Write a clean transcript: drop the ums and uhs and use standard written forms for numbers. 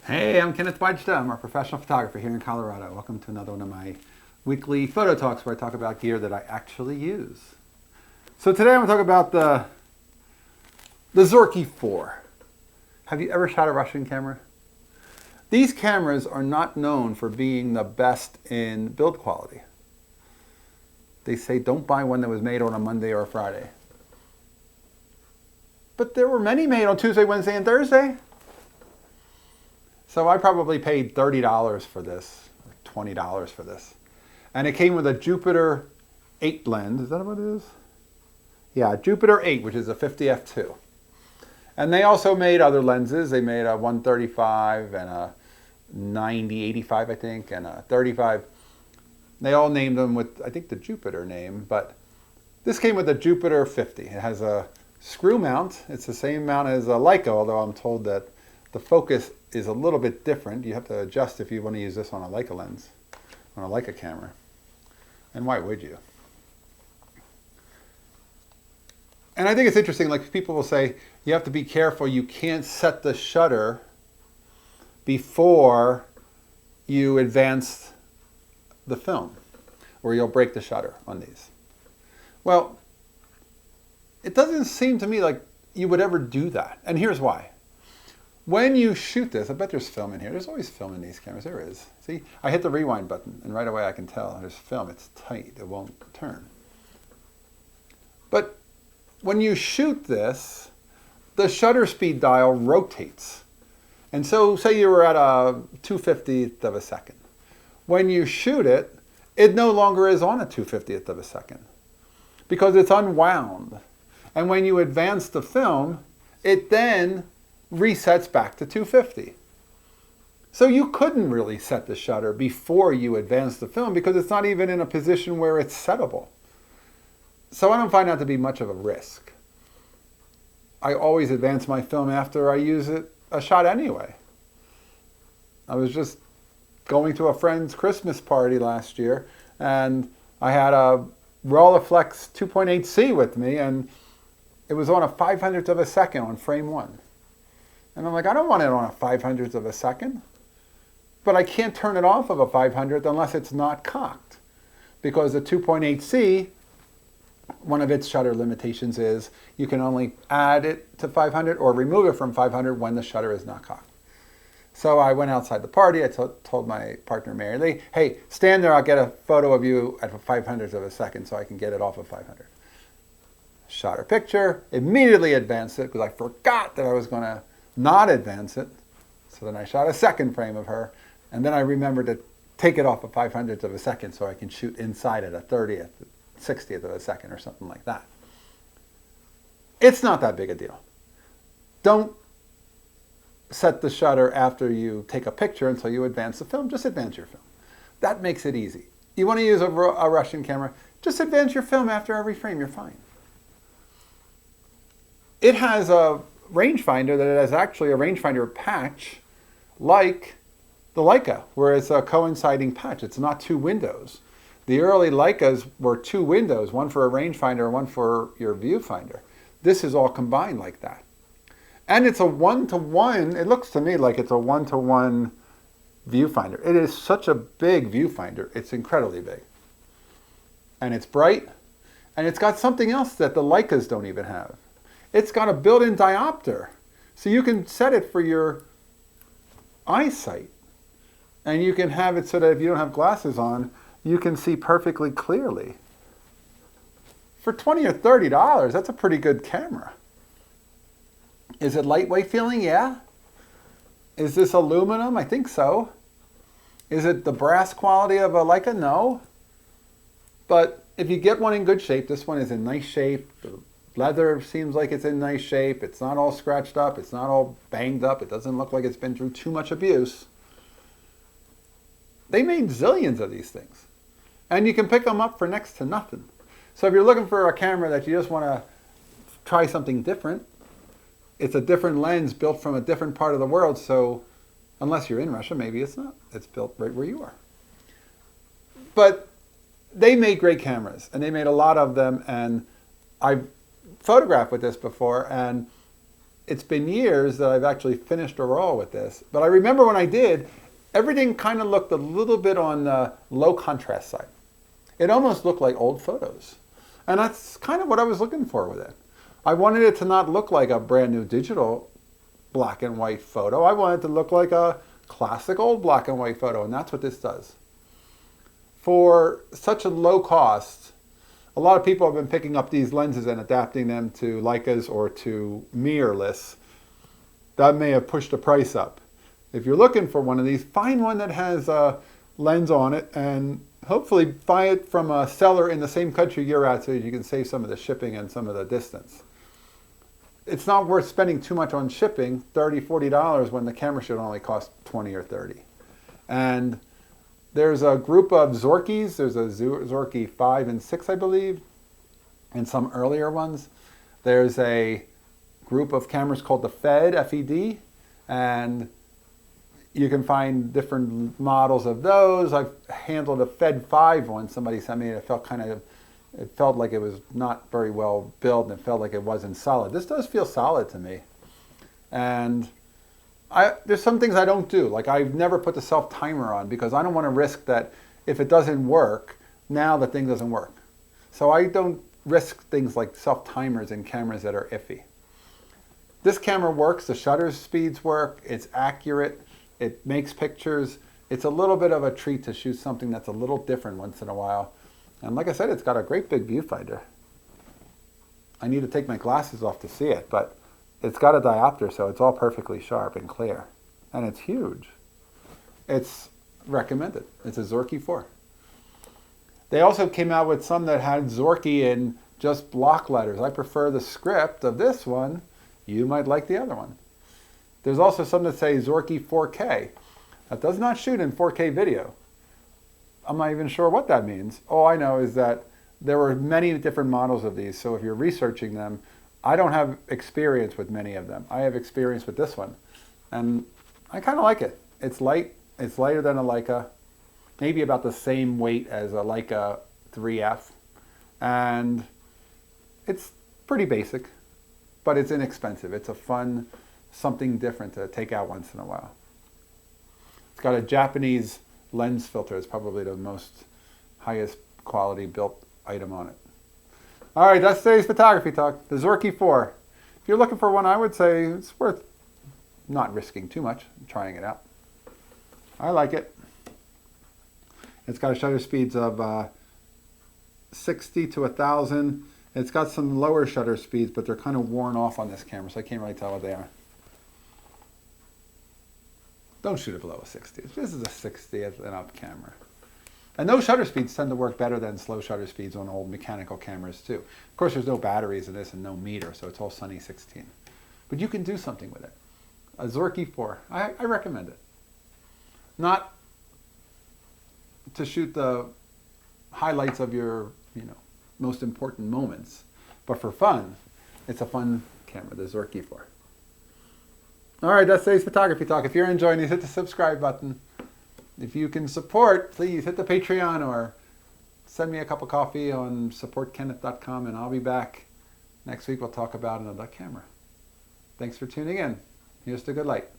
Hey, I'm Kenneth Wajda. I'm a professional photographer here in Colorado. Welcome to another one of my weekly photo talks where I talk about gear that I actually use. So today I'm going to talk about the Zorki 4. Have you ever shot a Russian camera? These cameras are not known for being the best in build quality. They say don't buy one that was made on a Monday or a Friday. But there were many made on Tuesday, Wednesday, and Thursday. So I probably paid $30 for this, or $20 for this. And it came with a Jupiter 8 lens. Is that what it is? Yeah, Jupiter 8, which is a 50 f2. And they also made other lenses. They made a 135 and a 90-85, I think, and a 35. They all named them with, I think, the Jupiter name. But this came with a Jupiter 50. It has a screw mount. It's the same mount as a Leica, although I'm told that the focus is a little bit different. You have to adjust if you want to use this on a Leica lens, on a Leica camera. And why would you? And I think it's interesting, like people will say, you have to be careful, you can't set the shutter before you advance the film, or you'll break the shutter on these. Well, it doesn't seem to me like you would ever do that. And here's why. When you shoot this, I bet there's film in here. There's always film in these cameras. There is. See, I hit the rewind button, and right away I can tell there's film. It's tight. It won't turn. But when you shoot this, the shutter speed dial rotates. And so say you were at a 2/50th of a second. When you shoot it, it no longer is on a 2/50th of a second because it's unwound. And when you advance the film, it then resets back to 250. So you couldn't really set the shutter before you advance the film because it's not even in a position where it's settable. So I don't find that to be much of a risk. I always advance my film after I use it a shot anyway. I was just going to a friend's Christmas party last year and I had a Rolleiflex 2.8C with me and it was on a 500th of a second on frame 1. And I'm like, I don't want it on a 500th of a second. But I can't turn it off of a 500th unless it's not cocked. Because the 2.8C, one of its shutter limitations is you can only add it to 500 or remove it from 500 when the shutter is not cocked. So I went outside the party. I told my partner, Mary Lee, hey, stand there. I'll get a photo of you at a 500th of a second so I can get it off of 500. Shot her picture, immediately advanced it because I forgot that I was going to not advance it. So then I shot a second frame of her, and then I remembered to take it off a 500th of a second so I can shoot inside at a 30th, 60th of a second or something like that. It's not that big a deal. Don't set the shutter after you take a picture until you advance the film. Just advance your film. That makes it easy. You want to use a Russian camera, just advance your film after every frame, you're fine. It has a rangefinder that is actually a rangefinder patch like the Leica, where it's a coinciding patch. It's not two windows. The early Leicas were two windows, one for a rangefinder, one for your viewfinder. This is all combined like that. And it's a one-to-one, it looks to me like it's a one-to-one viewfinder. It is such a big viewfinder, it's incredibly big. And it's bright, and it's got something else that the Leicas don't even have. It's got a built-in diopter, so you can set it for your eyesight. And you can have it so that if you don't have glasses on, you can see perfectly clearly. For $20 or $30, that's a pretty good camera. Is it lightweight feeling? Yeah. Is this aluminum? I think so. Is it the brass quality of a Leica? No. But if you get one in good shape, this one is in nice shape. The leather seems like it's in nice shape. It's not all scratched up. It's not all banged up. It doesn't look like it's been through too much abuse. They made zillions of these things. And you can pick them up for next to nothing. So if you're looking for a camera that you just want to try something different, it's a different lens built from a different part of the world. So unless you're in Russia, maybe it's not. It's built right where you are. But they made great cameras, and they made a lot of them. And I've photographed with this before, and it's been years that I've actually finished a roll with this. But I remember when I did, everything kind of looked a little bit on the low contrast side. It almost looked like old photos. And that's kind of what I was looking for with it. I wanted it to not look like a brand new digital black and white photo. I wanted it to look like a classic old black and white photo, and that's what this does. For such a low cost, a lot of people have been picking up these lenses and adapting them to Leicas or to mirrorless. That may have pushed the price up. If you're looking for one of these, find one that has a lens on it, and hopefully buy it from a seller in the same country you're at so you can save some of the shipping and some of the distance. It's not worth spending too much on shipping, $30, $40, when the camera should only cost $20 or $30. And there's a group of Zorkis. There's a Zorki 5 and 6, I believe, and some earlier ones. There's a group of cameras called the FED, F-E-D, and you can find different models of those. I've handled a FED 5 one. Somebody sent me, it felt like it was not very well built, and it felt like it wasn't solid. This does feel solid to me. And there's some things I don't do. Like, I've never put the self timer on because I don't want to risk that if it doesn't work, now the thing doesn't work. So I don't risk things like self timers in cameras that are iffy. This camera works, the shutter speeds work, it's accurate, it makes pictures. It's a little bit of a treat to shoot something that's a little different once in a while. And like I said, it's got a great big viewfinder. I need to take my glasses off to see it, but it's got a diopter, so it's all perfectly sharp and clear. And it's huge. It's recommended. It's a Zorki 4. They also came out with some that had Zorki in just block letters. I prefer the script of this one. You might like the other one. There's also some that say Zorki 4K. That does not shoot in 4K video. I'm not even sure what that means. All I know is that there were many different models of these, so if you're researching them, I don't have experience with many of them. I have experience with this one, and I kind of like it. It's light. It's lighter than a Leica, maybe about the same weight as a Leica 3F, and it's pretty basic, but it's inexpensive. It's a fun, something different to take out once in a while. It's got a Japanese lens filter. It's probably the most highest quality built item on it. All right, that's today's photography talk, the Zorki 4. If you're looking for one, I would say it's worth not risking too much and trying it out. I like it. It's got shutter speeds of 60 to 1,000. It's got some lower shutter speeds, but they're kind of worn off on this camera, so I can't really tell what they are. Don't shoot it below a 60. This is a 60 and up camera. And those shutter speeds tend to work better than slow shutter speeds on old mechanical cameras too. Of course, there's no batteries in this and no meter, so it's all Sunny 16. But you can do something with it. A Zorki 4, I recommend it. Not to shoot the highlights of your, most important moments, but for fun. It's a fun camera, the Zorki 4. All right, that's today's photography talk. If you're enjoying these, hit the subscribe button. If you can support, please hit the Patreon or send me a cup of coffee on supportkenneth.com, and I'll be back next week. We'll talk about another camera. Thanks for tuning in. Here's to good light.